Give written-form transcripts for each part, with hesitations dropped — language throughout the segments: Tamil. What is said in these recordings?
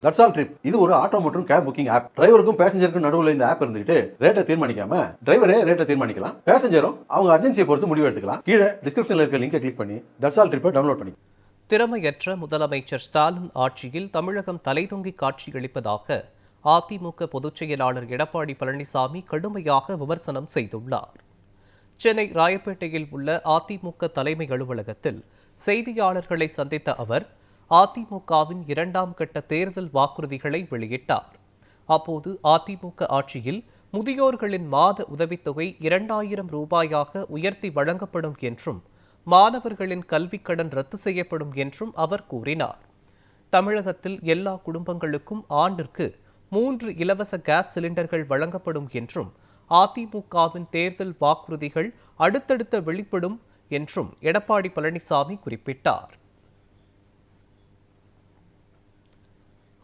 That's all trip. இது ஒரு ஆட்டோ மற்றும் கேப் புக்கிங் ஆப். டிரைவருக்கும் பேசஞ்சருக்கும் நடுவில் இந்த ஆப் இருந்துகிட்டு ரேட்டை தீர்மானிக்காம டிரைவரே ரேட்டை தீர்மானிக்கலாம். பேசஞ்சரும் அவங்க அர்ஜென்சியை பொறுத்து முடிவு எடுத்துக்கலாம். கீழே டிஸ்கிரிப்ஷன்ல இருக்க லிங்கை கிளிக் பண்ணி தட்ஸ் ஆல் ட்ரிப்பை டவுன்லோட் பண்ணி. திறமையற்ற முதலமைச்சர் ஸ்டாலின் ஆட்சியில் தமிழகம் தலைதொங்கி காட்சியளிப்பதாக அதிமுக பொதுச் செயலாளர் எடப்பாடி பழனிசாமி கடுமையாக விமர்சனம் செய்துள்ளார். சென்னை ராயப்பேட்டையில் உள்ள அதிமுக தலைமை அலுவலகத்தில் செய்தியாளர்களை சந்தித்த அவர் அதிமுகவின் 2ஆம் கட்ட தேர்தல் வாக்குறுதிகளை வெளியிட்டார். அப்போது அதிமுக ஆட்சியில் முதியோர்களின் மாத உதவித்தொகை 2000 ரூபாயாக உயர்த்தி வழங்கப்படும் என்றும் மாணவர்களின் கல்விக்கடன் ரத்து செய்யப்படும் என்றும் அவர் கூறினார். தமிழகத்தில் எல்லா குடும்பங்களுக்கும் ஆண்டிற்கு 3 இலவச கேஸ் சிலிண்டர்கள் வழங்கப்படும் என்றும் அதிமுகவின் தேர்தல் வாக்குறுதிகள் அடுத்தடுத்த வெளிப்படும் என்றும் எடப்பாடி பழனிசாமி குறிப்பிட்டார்.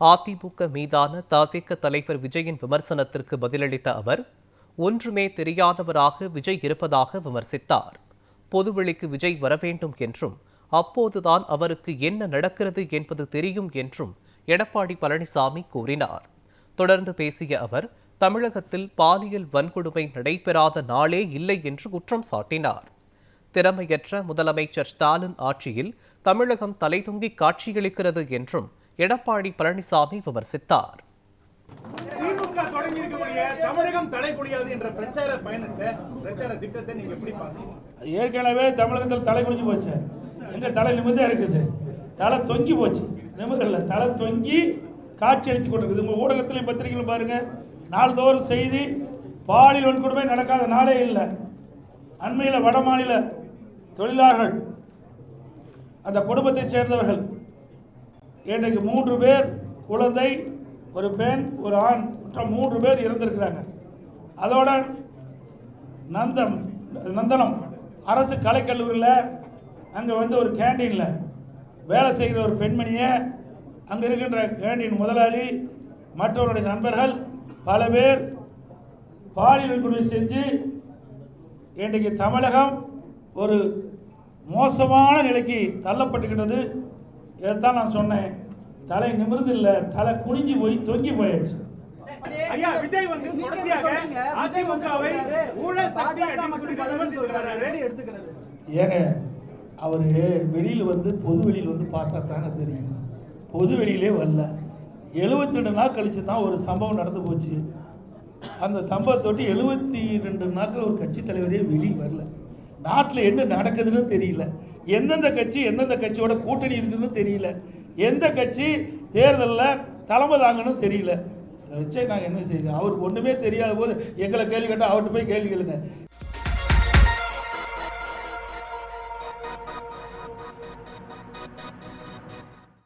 அதிமுக மீதான தவிக தலைவர் விஜயின் விமர்சனத்திற்கு பதிலளித்த அவர் ஒன்றுமே தெரியாதவராக விஜய் இருப்பதாக விமர்சித்தார். பொதுவெளிக்கு விஜய் வர வேண்டும் என்றும் அப்போதுதான் அவருக்கு என்ன நடக்கிறது என்பது தெரியும் என்றும் எடப்பாடி பழனிசாமி கூறினார். தொடர்ந்து பேசிய அவர் தமிழகத்தில் பாலியல் வன்கொடுமை நடைபெறாத நாளே இல்லை என்று குற்றம் சாட்டினார். திறமையற்ற முதலமைச்சர் ஸ்டாலின் ஆட்சியில் தமிழகம் தலைதொங்கி காட்சியளிக்கிறது என்றும் எடப்பாடி பழனிசாமி விமர்சித்தார். திமுக தொடங்கியிருக்கக்கூடிய தமிழகம் தலைகுனியாது என்ற பிரச்சார பயணத்தை பிரச்சார திட்டத்தை நீங்க எப்படி பாக்குறீங்க? ஏற்கனவே தமிழகத்தில் தலை குனிஞ்சு போச்சு. எங்க தலை நிமிர்ந்தே இருக்குது. தலை தொங்கி போச்சு. நிமிர்ந்தல தலை தொங்கி காட்சி அளித்துக் கொண்டிருக்குது. உங்க ஊடகத்திலையும் பத்திரிகைகளும் பாருங்க, நாள்தோறும் செய்தி பாலியல் வன்கொடுமை நடக்காத நாளே இல்லை. அண்மையில் வட மாநில தொழிலாளர்கள் அந்த குடும்பத்தைச் சேர்ந்தவர்கள் இன்றைக்கு 3 பேர், குழந்தை, ஒரு பெண், ஒரு ஆண், 3 பேர் இறந்திருக்கிறாங்க. அதோட நந்தனம் அரசு கலைக்கல்லூரியில் அங்கே ஒரு கேண்டீனில் வேலை செய்கிற ஒரு பெண்மணியை அங்கே இருக்கின்ற கேண்டீன் முதலாளி மற்றவருடைய நண்பர்கள் பல பேர் பாலியல் வன்கொடுமை செஞ்சு இன்றைக்கு தமிழகம் ஒரு மோசமான நிலைக்கு தள்ளப்பட்டுக்கிட்டது. இதைத்தான் நான் சொன்னேன். தலை நிமிர்ந்து இல்ல, தலை குனிஞ்சு போய் தொங்கி போயாச்சு. ஐயா, விஜய் வந்து தொடர்ச்சியாக அதிமுகவை ஊழல் சக்தி எடுத்துக்கிறாரு. ஏங்க அவரு வெளியில் பொது வெளியில் பார்த்தா தாங்க தெரியும். பொது வெளியிலே வரல. 72 நாள் கழிச்சு தான் ஒரு சம்பவம் நடந்து போச்சு. அந்த சம்பவத்தோட்டு 72 நாட்கள் ஒரு கட்சி தலைவரே வெளியே வரல. நாட்டில் என்ன நடக்குதுன்னு தெரியல. எந்தெந்த கட்சி எந்தெந்த கட்சியோட கூட்டணி இருக்குன்னு தெரியல. எந்த கட்சி தேர்தலில் தலைமை தாங்கன்னு தெரியல. அதை வச்சே நாங்கள் என்ன செய்யணும்? அவருக்கு ஒன்றுமே தெரியாத போது எங்களை கேள்வி கேட்டால் அவர்கிட்ட போய் கேள்வி கேளுங்க.